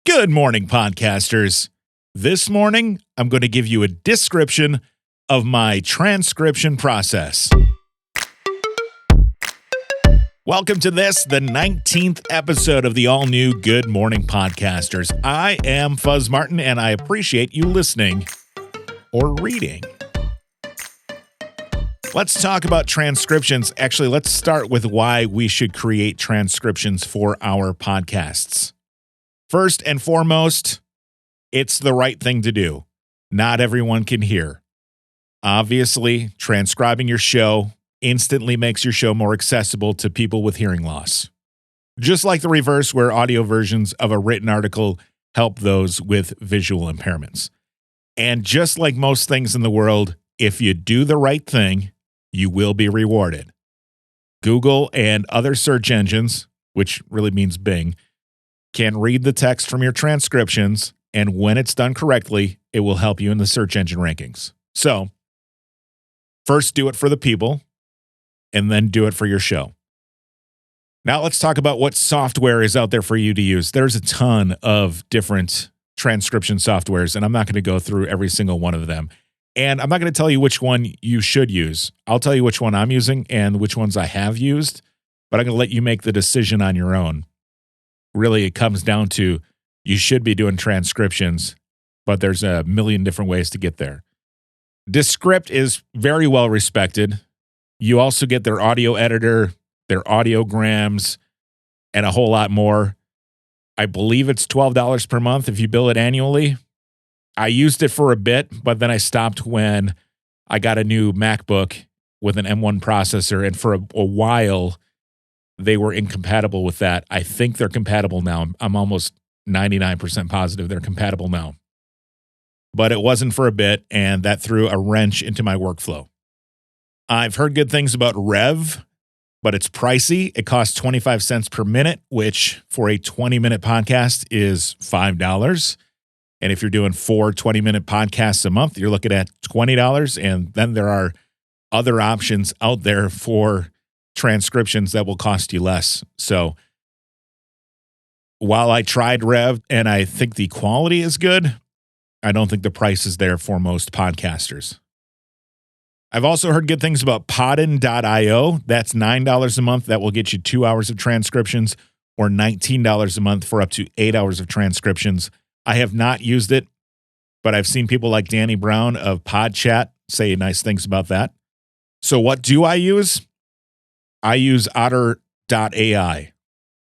Good morning, podcasters. This morning, I'm going to give you a description of my transcription process. Welcome to the 19th episode of the all-new Good Morning Podcasters. I am Fuzz Martin, and I appreciate you listening or reading. Let's talk about transcriptions. Actually, let's start with why we should create transcriptions for our podcasts. First and foremost, it's the right thing to do. Not everyone can hear. Obviously, transcribing your show instantly makes your show more accessible to people with hearing loss. Just like the reverse, where audio versions of a written article help those with visual impairments. And just like most things in the world, if you do the right thing, you will be rewarded. Google and other search engines, which really means Bing, can read the text from your transcriptions, and when it's done correctly, it will help you in the search engine rankings. So, first do it for the people, and then do it for your show. Now let's talk about what software is out there for you to use. There's a ton of different transcription softwares, and I'm not going to go through every single one of them. And I'm not going to tell you which one you should use. I'll tell you which one I'm using and which ones I have used, but I'm going to let you make the decision on your own. Really, it comes down to you should be doing transcriptions, but there's a million different ways to get there. Descript is very well respected. You also get their audio editor, their audiograms, and a whole lot more. I believe it's $12 per month if you bill it annually. I used it for a bit, but then I stopped when I got a new MacBook with an M1 processor, and for a while, they were incompatible with that. I think they're compatible now. I'm almost 99% positive they're compatible now. But it wasn't for a bit, and that threw a wrench into my workflow. I've heard good things about Rev, but it's pricey. It costs 25 cents per minute, which for a 20-minute podcast is $5. And if you're doing 4 20-minute podcasts a month, you're looking at $20. And then there are other options out there for transcriptions that will cost you less. So while I tried Rev and I think the quality is good, I don't think the price is there for most podcasters. I've also heard good things about Podden.io. That's $9 a month. That will get you 2 hours of transcriptions, or $19 a month for up to 8 hours of transcriptions. I have not used it, but I've seen people like Danny Brown of PodChat say nice things about that. So what do I use? I use Otter.ai.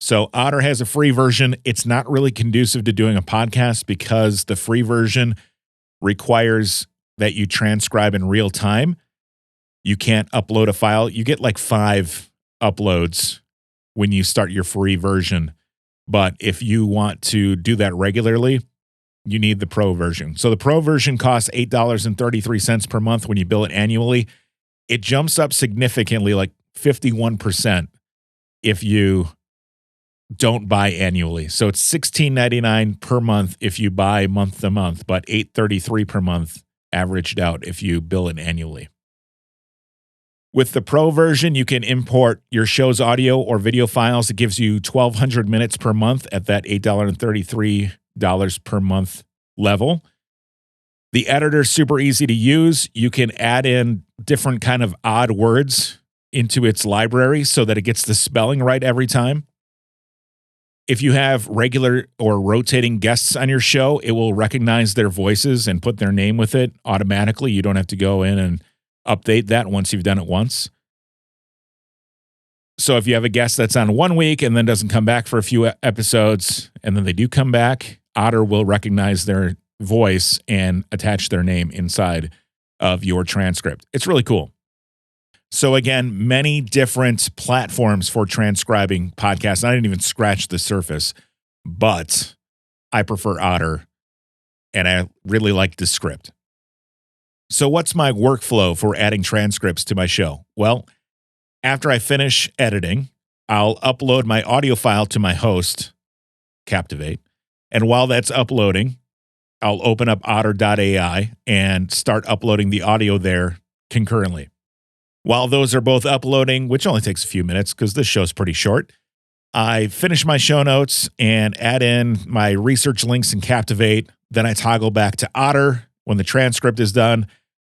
So Otter has a free version. It's not really conducive to doing a podcast because the free version requires that you transcribe in real time. You can't upload a file. You get like 5 uploads when you start your free version. But if you want to do that regularly, you need the pro version. So the pro version costs $8.33 per month when you bill it annually. It jumps up significantly, like 51%, if you don't buy annually. So it's $16.99 per month if you buy month to month, but $8.33 per month averaged out if you bill it annually. With the pro version, you can import your show's audio or video files. It gives you 1,200 minutes per month at that $8.33 per month level. The editor is super easy to use. You can add in different kind of odd words into its library so that it gets the spelling right every time. If you have regular or rotating guests on your show, it will recognize their voices and put their name with it automatically. You don't have to go in and update that once you've done it once. So if you have a guest that's on 1 week and then doesn't come back for a few episodes, and then they do come back, Otter will recognize their voice and attach their name inside of your transcript. It's really cool. So again, many different platforms for transcribing podcasts. I didn't even scratch the surface, but I prefer Otter, and I really like Descript. So what's my workflow for adding transcripts to my show? Well, after I finish editing, I'll upload my audio file to my host, Captivate. And while that's uploading, I'll open up Otter.ai and start uploading the audio there concurrently. While those are both uploading, which only takes a few minutes because this show's pretty short, I finish my show notes and add in my research links in Captivate. Then I toggle back to Otter. When the transcript is done,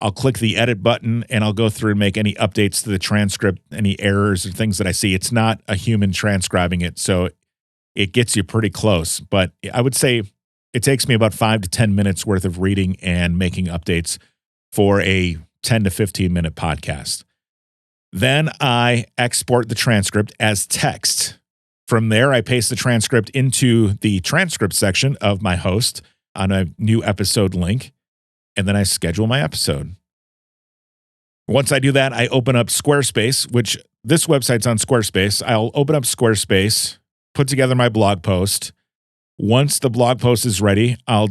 I'll click the edit button and I'll go through and make any updates to the transcript, any errors or things that I see. It's not a human transcribing it, so it gets you pretty close. But I would say it takes me about 5 to 10 minutes worth of reading and making updates for a 10 to 15 minute podcast. Then I export the transcript as text. From there, I paste the transcript into the transcript section of my host on a new episode link, and then I schedule my episode. Once I do that, I open up Squarespace, which this website's on Squarespace. I'll open up Squarespace, put together my blog post. Once the blog post is ready, I'll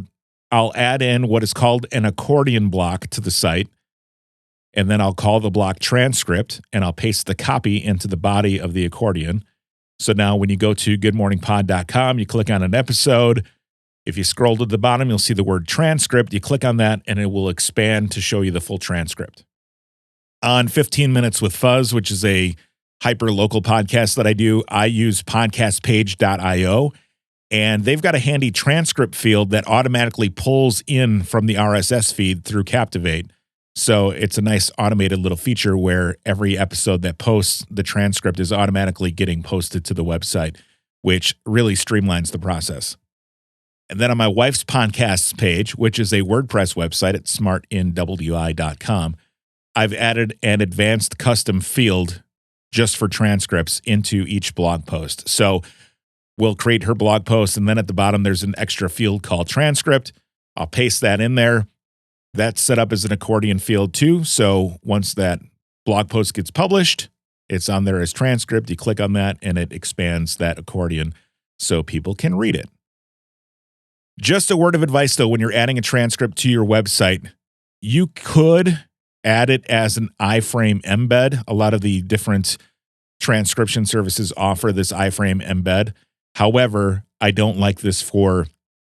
add in what is called an accordion block to the site, and then I'll call the block transcript, and I'll paste the copy into the body of the accordion. So now when you go to goodmorningpod.com, you click on an episode. If you scroll to the bottom, you'll see the word transcript. You click on that, and it will expand to show you the full transcript. On 15 Minutes with Fuzz, which is a hyper-local podcast that I do, I use podcastpage.io, and they've got a handy transcript field that automatically pulls in from the RSS feed through Captivate. So it's a nice automated little feature where every episode that posts, the transcript is automatically getting posted to the website, which really streamlines the process. And then on my wife's podcasts page, which is a WordPress website at smartinwi.com, I've added an advanced custom field just for transcripts into each blog post. So we'll create her blog post, and then at the bottom, there's an extra field called transcript. I'll paste that in there. That's set up as an accordion field too. So once that blog post gets published, it's on there as transcript. You click on that and it expands that accordion so people can read it. Just a word of advice though, when you're adding a transcript to your website, you could add it as an iframe embed. A lot of the different transcription services offer this iframe embed. However, I don't like this for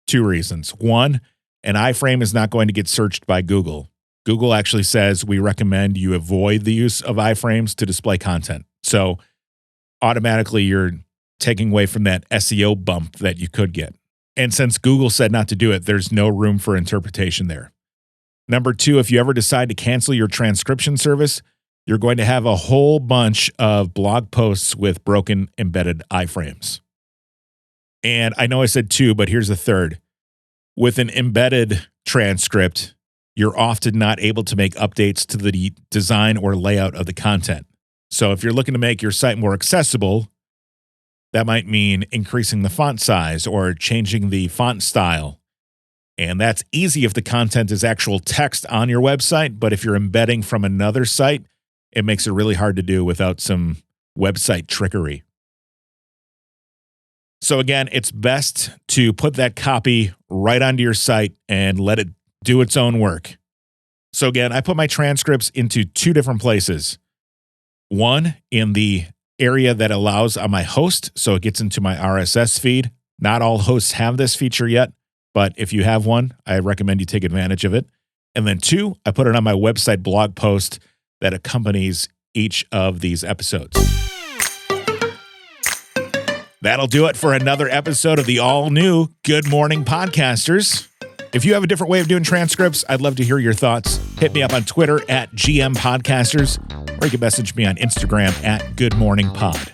two reasons. One, an iframe is not going to get searched by Google. Google actually says we recommend you avoid the use of iframes to display content. So automatically you're taking away from that SEO bump that you could get. And since Google said not to do it, there's no room for interpretation there. Number two, if you ever decide to cancel your transcription service, you're going to have a whole bunch of blog posts with broken embedded iframes. And I know I said two, but here's the third. With an embedded transcript, you're often not able to make updates to the design or layout of the content. So if you're looking to make your site more accessible, that might mean increasing the font size or changing the font style. And that's easy if the content is actual text on your website, but if you're embedding from another site, it makes it really hard to do without some website trickery. So again, it's best to put that copy right onto your site and let it do its own work. So again, I put my transcripts into two different places. One, in the area that allows on my host, so it gets into my RSS feed. Not all hosts have this feature yet, but if you have one, I recommend you take advantage of it. And then two, I put it on my website blog post that accompanies each of these episodes. That'll do it for another episode of the all-new Good Morning Podcasters. If you have a different way of doing transcripts, I'd love to hear your thoughts. Hit me up on Twitter at GM Podcasters, or you can message me on Instagram at GoodMorningPod.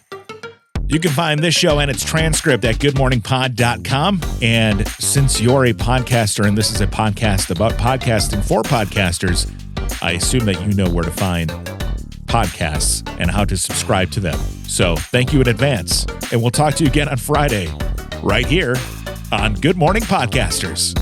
You can find this show and its transcript at goodmorningpod.com. And since you're a podcaster and this is a podcast about podcasting for podcasters, I assume that you know where to find podcasts and how to subscribe to them. So thank you in advance. And we'll talk to you again on Friday, right here on Good Morning Podcasters.